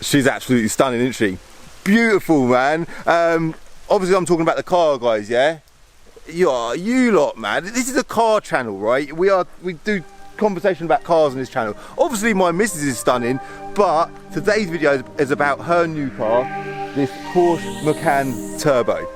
She's absolutely stunning, isn't she? Beautiful, man. Obviously I'm talking about the car, guys, yeah? You lot, man. This is a car channel, right? We do conversation about cars on this channel. Obviously my missus is stunning, but today's video is about her new car, this Porsche Macan Turbo.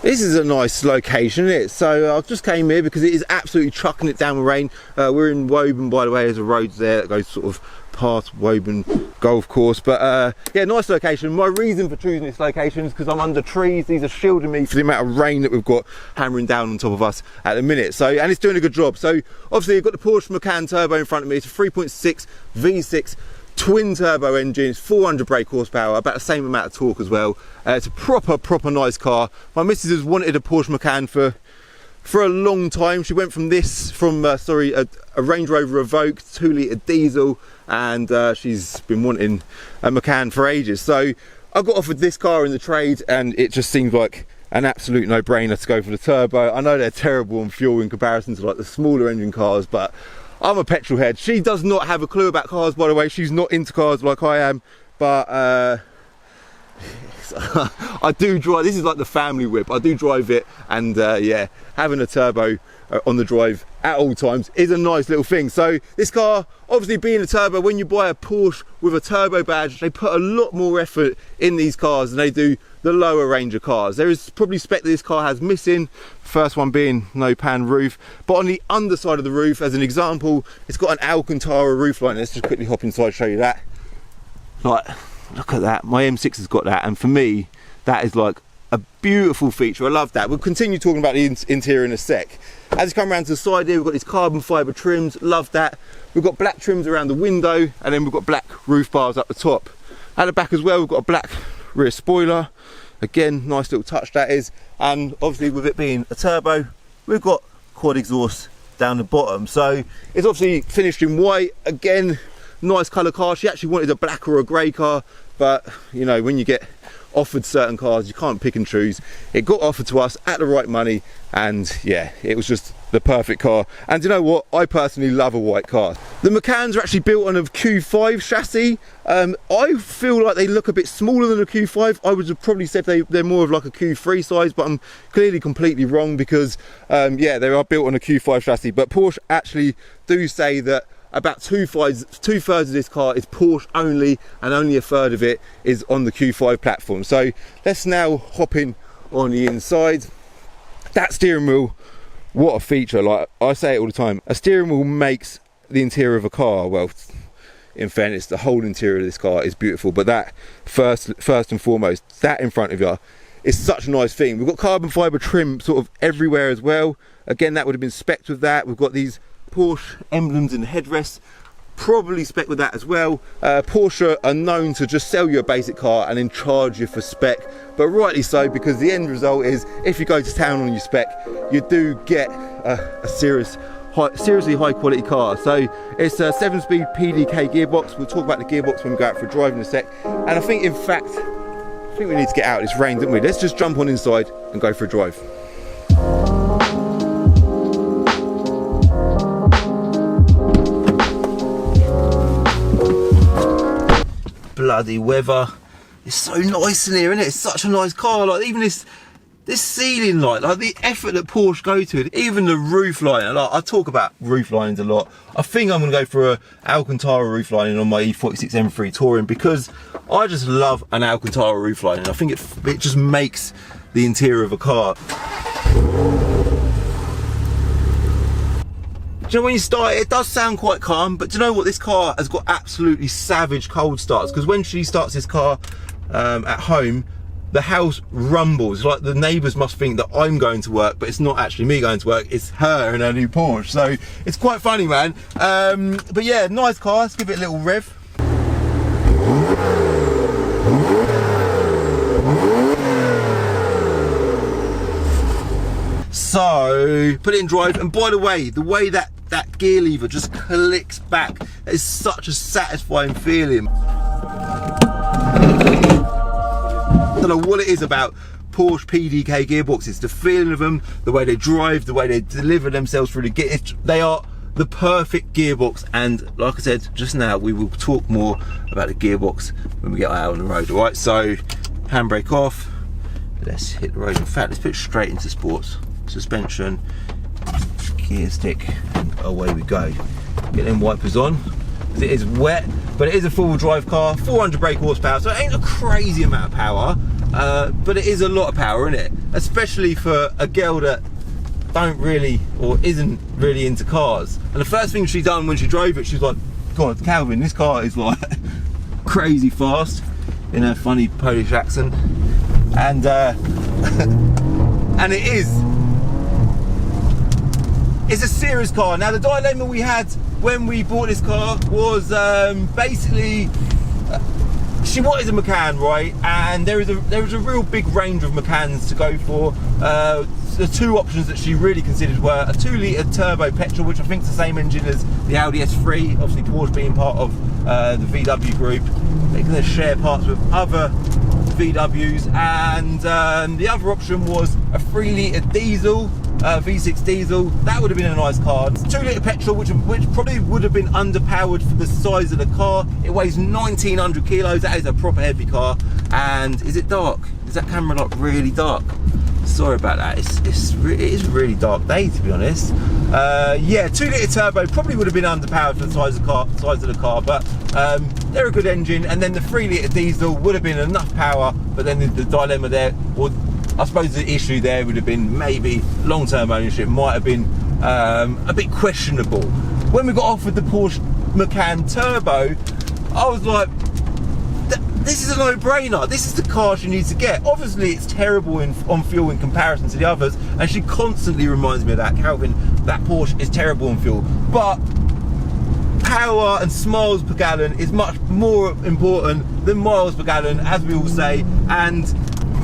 This is a nice location, isn't it? So I just came here because it is absolutely trucking it down with rain. We're in Woburn, by the way. There's a road there that goes sort of past Woburn Golf Course. But yeah, nice location. My reason for choosing this location is because I'm under trees. These are shielding me for the amount of rain that we've got hammering down on top of us at the minute. So, and it's doing a good job. So obviously you've got the Porsche Macan Turbo in front of me. It's a 3.6 V6 twin turbo engine. It's 400 brake horsepower, about the same amount of torque as well. It's a proper nice car. My missus has wanted a Porsche Macan for a long time. She went from this, a Range Rover Evoque 2-litre diesel, and she's been wanting a Macan for ages. So I got offered this car in the trade, and it just seemed like an absolute no-brainer to go for the turbo. I know they're terrible on fuel in comparison to like the smaller engine cars, but I'm a petrol head. She does not have a clue about cars, by the way. She's not into cars like I am, but I do drive. This is like the family whip. I do drive it, and yeah, having a turbo on the drive at all times is a nice little thing. So this car, obviously being a turbo, when you buy a Porsche with a turbo badge, they put a lot more effort in these cars than they do the lower range of cars. There is probably spec that this car has missing, first one being no pan roof, but on the underside of the roof, as an example, it's got an Alcantara roof line. Let's just quickly hop inside and show you that. Like, look at that. My M6 has got that, and for me that is like a beautiful feature. I love that. We'll continue talking about the interior in a sec. As you come around to the side here, we've got these carbon fibre trims. Love that. We've got black trims around the window, and then we've got black roof bars up the top. At the back as well, we've got a black rear spoiler. Again, nice little touch that is. And obviously with it being a turbo, we've got quad exhaust down the bottom. So it's obviously finished in white. Again, nice colour car. She actually wanted a black or a grey car, but you know, when you get offered certain cars, you can't pick and choose. It got offered to us at the right money, and yeah, it was just the perfect car. And you know what, I personally love a white car. The Macans are actually built on a Q5 chassis. I feel like they look a bit smaller than a Q5. I would have probably said they're more of like a Q3 size, but I'm clearly completely wrong, because yeah, they are built on a Q5 chassis. But Porsche actually do say that about two-thirds of this car is Porsche only, and only a third of it is on the Q5 platform. So let's now hop in on the inside. That steering wheel, what a feature. Like I say it all the time, a steering wheel makes the interior of a car. Well, in fairness, the whole interior of this car is beautiful, but that first and foremost, that in front of you is such a nice thing. We've got carbon fibre trim sort of everywhere as well. Again, that would have been spec'd with that. We've got these Porsche emblems in the headrests, probably spec with that as well. Porsche are known to just sell you a basic car and then charge you for spec, but rightly so, because the end result is, if you go to town on your spec, you do get a seriously high quality car. So it's a 7-speed PDK gearbox. We'll talk about the gearbox when we go out for a drive in a sec. And I think, in fact, we need to get out of this rain, don't we? Let's just jump on inside and go for a drive. Bloody weather. It's so nice in here, isn't it? It's such a nice car. Like, even this ceiling light, like the effort that Porsche go to it, even the roof lining. Like, I talk about roof linings a lot. I think I'm gonna go for a Alcantara roof lining on my E46 M3 Touring, because I just love an Alcantara roof lining. I think it just makes the interior of a car. Do you know, when you start it does sound quite calm, but do you know what? This car has got absolutely savage cold starts, because when she starts this car at home, the house rumbles. Like, the neighbours must think that I'm going to work, but it's not actually me going to work, it's her in her new Porsche. So it's quite funny, man. But yeah, nice car. Let's give it a little rev. So put it in drive, and by the way that that gear lever just clicks back. It's such a satisfying feeling. I don't know what it is about Porsche PDK gearboxes, the feeling of them, the way they drive, the way they deliver themselves through the gear. They are the perfect gearbox, and like I said just now, we will talk more about the gearbox when we get out on the road. All right, so handbrake off, let's hit the road. In fact, let's put it straight into sports. Suspension, gear stick, and away we go. Get them wipers on. It is wet, but it is a four-wheel drive car, 400 brake horsepower, so it ain't a crazy amount of power, but it is a lot of power in it, especially for a girl that don't really, or isn't really into cars. And the first thing she done when she drove it, she's like, God, Calvin, this car is like crazy fast, in a funny Polish accent, and and it's a serious car. Now, the dilemma we had when we bought this car was basically she wanted a Macan, right? And there was a real big range of Macans to go for. The two options that she really considered were a 2-litre turbo petrol, which I think is the same engine as the Audi S3, obviously Porsche being part of the VW group. They're going to share parts with other VWs, and the other option was a 3-litre diesel, V6 diesel. That would have been a nice car. 2-litre petrol, which probably would have been underpowered for the size of the car. It weighs 1900 kilos. That is a proper heavy car. And is it dark? Is that camera like really dark? Sorry about that. It is a really dark day, to be honest. Yeah, 2-litre turbo probably would have been underpowered for the size of the car, but they're a good engine. And then the 3-litre diesel would have been enough power, but then the dilemma there, or I suppose the issue there would have been maybe long-term ownership might have been a bit questionable. When we got offered the Porsche Macan Turbo, I was like, this is a no-brainer. This is the car she needs to get. Obviously, it's terrible on fuel in comparison to the others, and she constantly reminds me of that. Calvin, that Porsche is terrible on fuel. But power and miles per gallon is much more important than miles per gallon, as we all say. And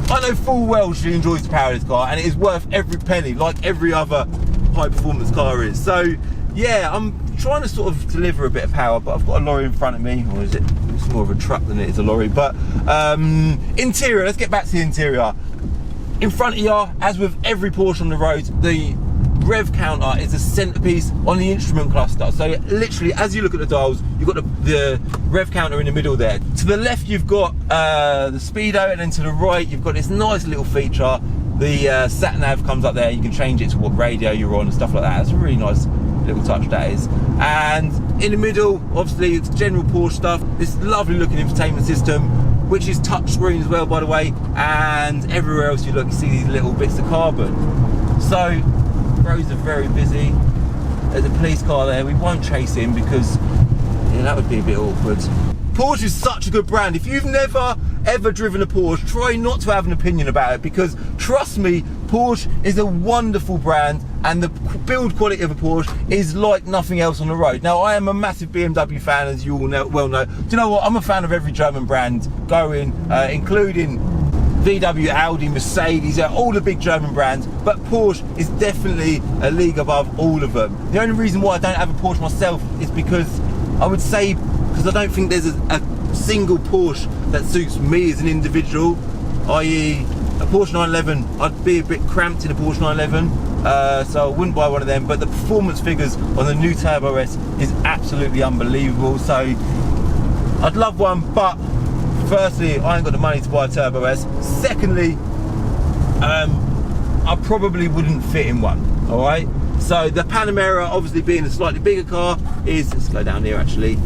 I know full well she enjoys the power of this car, and it is worth every penny, like every other high-performance car is. So, yeah, I'm trying to sort of deliver a bit of power, but I've got a lorry in front of me, or is it? It's more of a truck than it is a lorry. But interior, let's get back to the interior. In front of you, as with every Porsche on the road, the rev counter is a centerpiece on the instrument cluster. So literally, as you look at the dials, you've got the rev counter in the middle there. To the left, you've got the speedo, and then to the right, you've got this nice little feature. The sat nav comes up there. You can change it to what radio you're on and stuff like that. It's a really nice little touch, that is. And in the middle, obviously, it's general Porsche stuff. This lovely looking infotainment system, which is touchscreen as well, by the way. And everywhere else you look, you see these little bits of carbon. So roads are very busy. There's a police car there. We won't chase him because that would be a bit awkward. Porsche is such a good brand. If you've never ever driven a Porsche, try not to have an opinion about it, because trust me, Porsche is a wonderful brand, and the build quality of a Porsche is like nothing else on the road. Now, I am a massive BMW fan, as you all well know. Do you know what? I'm a fan of every German brand going, including VW, Audi, Mercedes, all the big German brands, but Porsche is definitely a league above all of them. The only reason why I don't have a Porsche myself is because I would say, because I don't think there's a single Porsche that suits me as an individual, i.e. a Porsche 911. I'd be a bit cramped in a Porsche 911, so I wouldn't buy one of them, but the performance figures on the new Turbo S is absolutely unbelievable, so I'd love one, but firstly, I ain't got the money to buy a Turbo S. Secondly, I probably wouldn't fit in one, alright? So the Panamera, obviously being a slightly bigger car, let's go down here actually,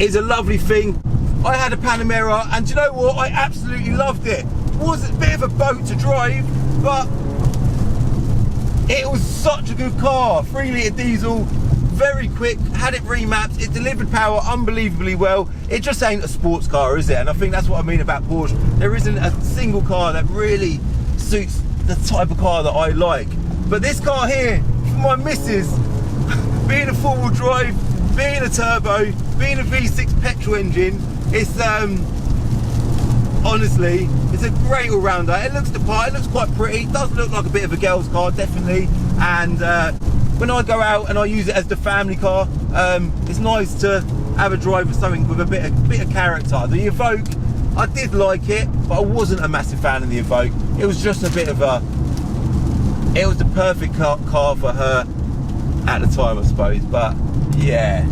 is a lovely thing. I had a Panamera, and do you know what? I absolutely loved it. It was a bit of a boat to drive, but it was such a good car. 3-litre diesel, very quick, had it remapped, it delivered power unbelievably well. It just ain't a sports car, is it? And I think that's what I mean about Porsche. There isn't a single car that really suits the type of car that I like. But this car here, for my missus, being a four-wheel drive, being a turbo, being a V6 petrol engine, it's honestly, it's a great all-rounder. It looks the part, it looks quite pretty, it does look like a bit of a girl's car, definitely, and when I go out and I use it as the family car, it's nice to have a drive of something with a bit of character. The Evoque, I did like it, but I wasn't a massive fan of the Evoque. It was just a bit of a, it was the perfect car for her at the time, I suppose. But yeah,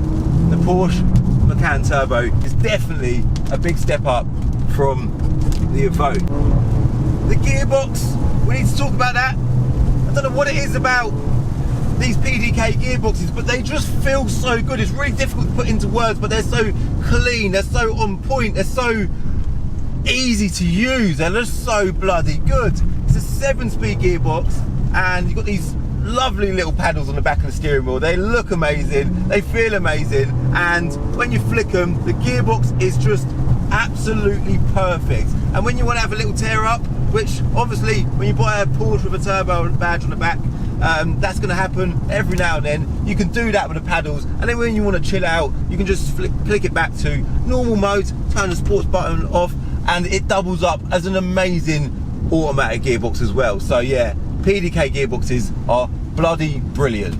the Porsche Macan Turbo is definitely a big step up from the Evoque. The gearbox, we need to talk about that. I don't know what it is about these PDK gearboxes, but they just feel so good. It's really difficult to put into words, but they're so clean, they're so on point, they're so easy to use, they're just so bloody good. It's a 7-speed gearbox, and you've got these lovely little paddles on the back of the steering wheel. They look amazing, they feel amazing, and when you flick them, the gearbox is just absolutely perfect. And when you want to have a little tear up, which obviously when you buy a Porsche with a turbo badge on the back, that's going to happen every now and then, you can do that with the paddles. And then when you want to chill out, you can just click it back to normal mode, turn the sports button off, and it doubles up as an amazing automatic gearbox as well. So yeah, PDK gearboxes are bloody brilliant.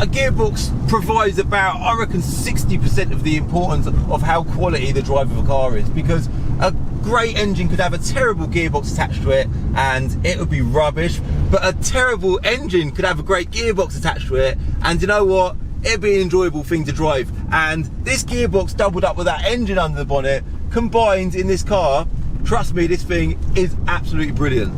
A gearbox provides about, I reckon, 60% of the importance of how quality the drive of a car is, because a great engine could have a terrible gearbox attached to it and it would be rubbish, but a terrible engine could have a great gearbox attached to it, and you know what, it'd be an enjoyable thing to drive. And this gearbox doubled up with that engine under the bonnet combined in this car, trust me, this thing is absolutely brilliant.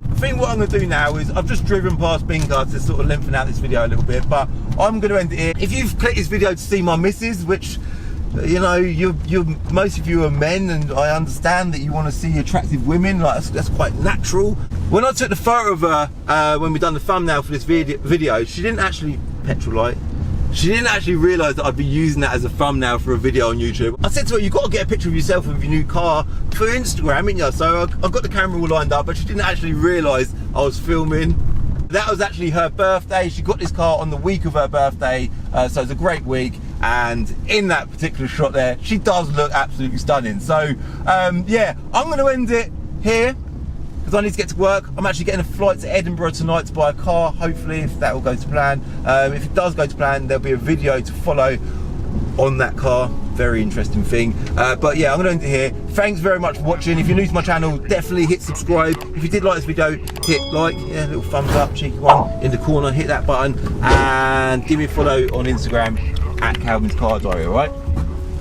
I think what I'm going to do now is, I've just driven past Bingo to sort of lengthen out this video a little bit, but I'm going to end it here. If you've clicked this video to see my missus, which, you know, most of you are men, and I understand that you want to see attractive women, like that's quite natural. When I took the photo of her, when we done the thumbnail for this video, she didn't actually, petrol light, she didn't actually realise that I'd be using that as a thumbnail for a video on YouTube. I said to her, you've got to get a picture of yourself with your new car for Instagram, haven't you? So I got the camera all lined up, but she didn't actually realise I was filming. That was actually her birthday. She got this car on the week of her birthday, so it's a great week. And in that particular shot there, she does look absolutely stunning. So yeah, I'm going to end it here, because I need to get to work. I'm actually getting a flight to Edinburgh tonight to buy a car, hopefully, if that will go to plan. If it does go to plan, there'll be a video to follow on that car. Very interesting thing. But yeah, I'm going to end it here. Thanks very much for watching. If you're new to my channel, definitely hit subscribe. If you did like this video, hit like, yeah, little thumbs up, cheeky one in the corner, hit that button, and give me a follow on Instagram at Calvin's Car Diary, alright?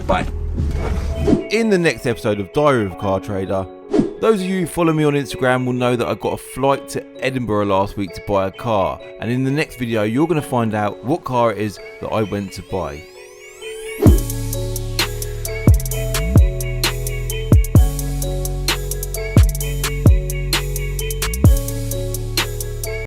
Bye. In the next episode of Diary of a Car Trader, those of you who follow me on Instagram will know that I got a flight to Edinburgh last week to buy a car, and in the next video you're going to find out what car it is that I went to buy.